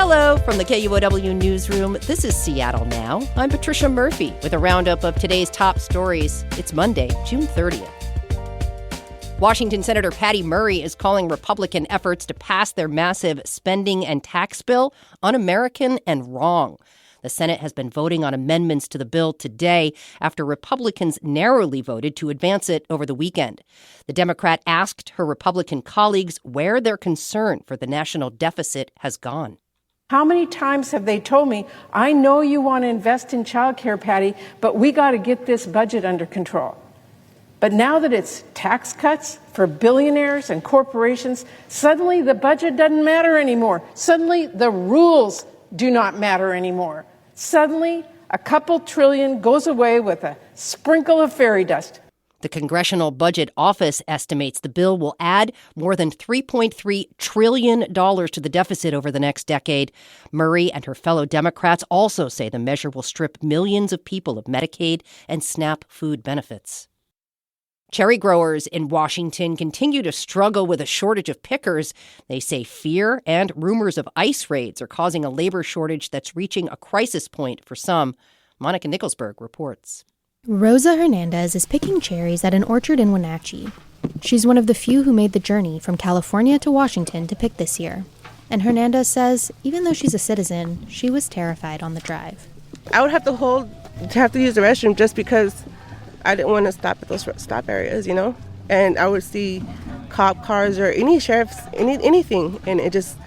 Hello from the KUOW newsroom. This is Seattle Now. I'm Patricia Murphy with a roundup of today's top stories. It's Monday, June 30th. Washington Senator Patty Murray is calling Republican efforts to pass their massive spending and tax bill un-American and wrong. The Senate has been voting on amendments to the bill today after Republicans narrowly voted to advance it over the weekend. The Democrat asked her Republican colleagues where their concern for the national deficit has gone. How many times have they told me, I know you want to invest in childcare, Patty, but we got to get this budget under control. But now that it's tax cuts for billionaires and corporations, suddenly the budget doesn't matter anymore. Suddenly the rules do not matter anymore. Suddenly a couple trillion goes away with a sprinkle of fairy dust. The Congressional Budget Office estimates the bill will add more than $3.3 trillion to the deficit over the next decade. Murray and her fellow Democrats also say the measure will strip millions of people of Medicaid and SNAP food benefits. Cherry growers in Washington continue to struggle with a shortage of pickers. They say fear and rumors of ice raids are causing a labor shortage that's reaching a crisis point for some. Monica Nicholsberg reports. Rosa Hernandez is picking cherries at an orchard in Wenatchee. She's one of the few who made the journey from California to Washington to pick this year. And Hernandez says even though she's a citizen, she was terrified on the drive. I would have to use the restroom just because I didn't want to stop at those stop areas, And I would see cop cars or any sheriffs, anything, and it just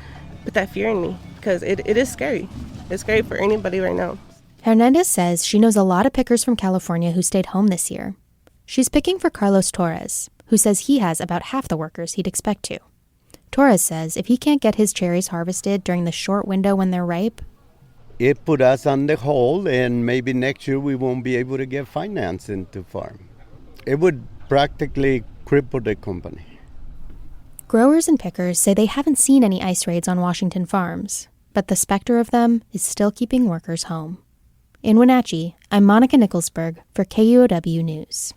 put that fear in me because it is scary. It's scary for anybody right now. Hernandez says she knows a lot of pickers from California who stayed home this year. She's picking for Carlos Torres, who says he has about half the workers he'd expect to. Torres says if he can't get his cherries harvested during the short window when they're ripe, it put us on the hold, and maybe next year we won't be able to get financing to farm. It would practically cripple the company. Growers and pickers say they haven't seen any ice raids on Washington farms, but the specter of them is still keeping workers home. In Wenatchee, I'm Monica Nicholsberg for KUOW News.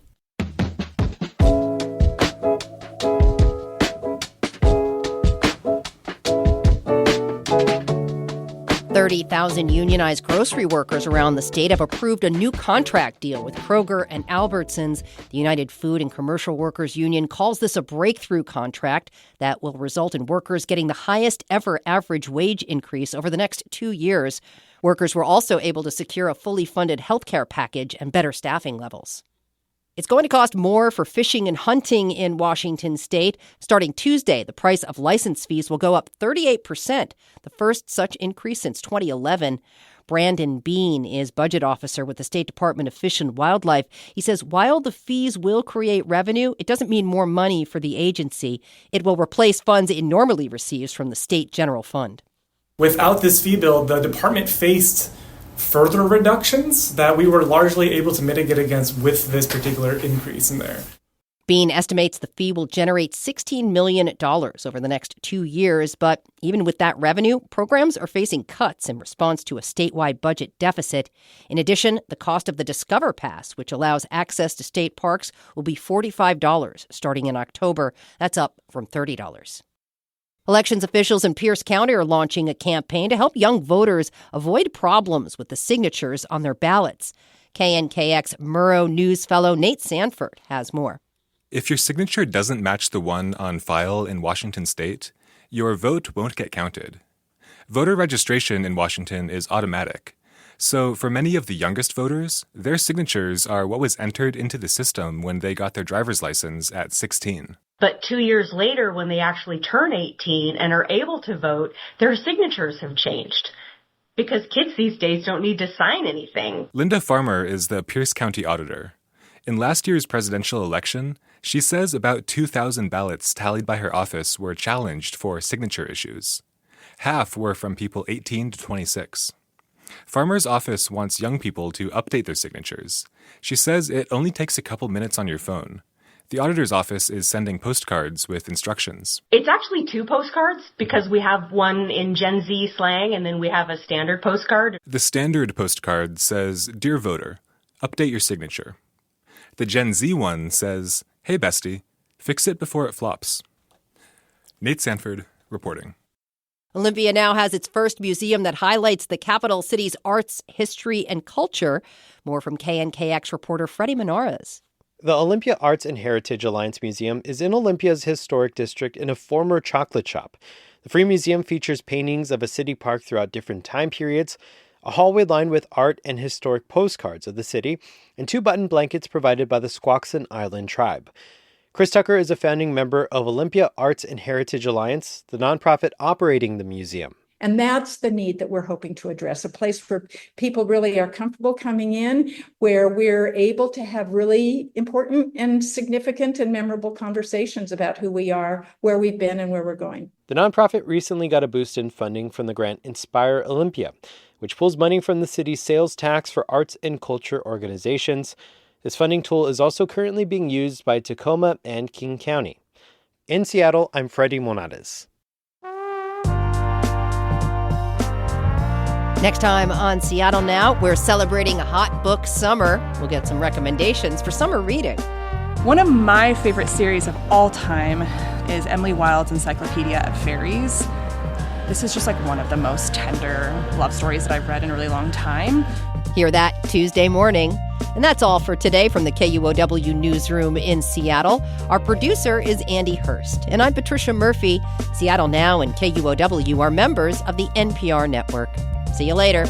30,000 unionized grocery workers around the state have approved a new contract deal with Kroger and Albertsons. The United Food and Commercial Workers Union calls this a breakthrough contract that will result in workers getting the highest ever average wage increase over the next 2 years. Workers were also able to secure a fully funded health care package and better staffing levels. It's going to cost more for fishing and hunting in Washington state. Starting Tuesday, the price of license fees will go up 38%, the first such increase since 2011. Brandon Bean is budget officer with the State Department of Fish and Wildlife. He says while the fees will create revenue, it doesn't mean more money for the agency. It will replace funds it normally receives from the state general fund. Without this fee bill, the department faced further reductions that we were largely able to mitigate against with this particular increase in there. Bean estimates the fee will generate $16 million over the next 2 years, but even with that revenue, programs are facing cuts in response to a statewide budget deficit. In addition, the cost of the Discover Pass, which allows access to state parks, will be $45 starting in October. That's up from $30. Elections officials in Pierce County are launching a campaign to help young voters avoid problems with the signatures on their ballots. KNKX Murrow News fellow Nate Sanford has more. If your signature doesn't match the one on file in Washington state, your vote won't get counted. Voter registration in Washington is automatic. So for many of the youngest voters, their signatures are what was entered into the system when they got their driver's license at 16. But 2 years later, when they actually turn 18 and are able to vote, their signatures have changed. Because kids these days don't need to sign anything. Linda Farmer is the Pierce County auditor. In last year's presidential election, she says about 2,000 ballots tallied by her office were challenged for signature issues. Half were from people 18 to 26. Farmer's office wants young people to update their signatures. She says it only takes a couple minutes on your phone. The auditor's office is sending postcards with instructions. It's actually 2 postcards because we have one in Gen Z slang and then we have a standard postcard. The standard postcard says, "Dear voter, update your signature." The Gen Z one says, "Hey bestie, fix it before it flops." Nate Sanford reporting. Olympia now has its first museum that highlights the capital city's arts, history, and culture. More from KNKX reporter Freddie Menorez. The Olympia Arts and Heritage Alliance Museum is in Olympia's historic district in a former chocolate shop. The free museum features paintings of a city park throughout different time periods, a hallway lined with art and historic postcards of the city, and 2 button blankets provided by the Squaxin Island tribe. Chris Tucker is a founding member of Olympia Arts and Heritage Alliance, the nonprofit operating the museum. And that's the need that we're hoping to address, a place where people really are comfortable coming in, where we're able to have really important and significant and memorable conversations about who we are, where we've been, and where we're going. The nonprofit recently got a boost in funding from the grant Inspire Olympia, which pulls money from the city's sales tax for arts and culture organizations. This funding tool is also currently being used by Tacoma and King County. In Seattle, I'm Freddie Monades. Next time on Seattle Now, we're celebrating Hot Book Summer. We'll get some recommendations for summer reading. One of my favorite series of all time is Emily Wilde's Encyclopedia of Fairies. This is just like one of the most tender love stories that I've read in a really long time. Hear that Tuesday morning. And that's all for today from the KUOW Newsroom in Seattle. Our producer is Andy Hurst. And I'm Patricia Murphy. Seattle Now and KUOW are members of the NPR network. See you later.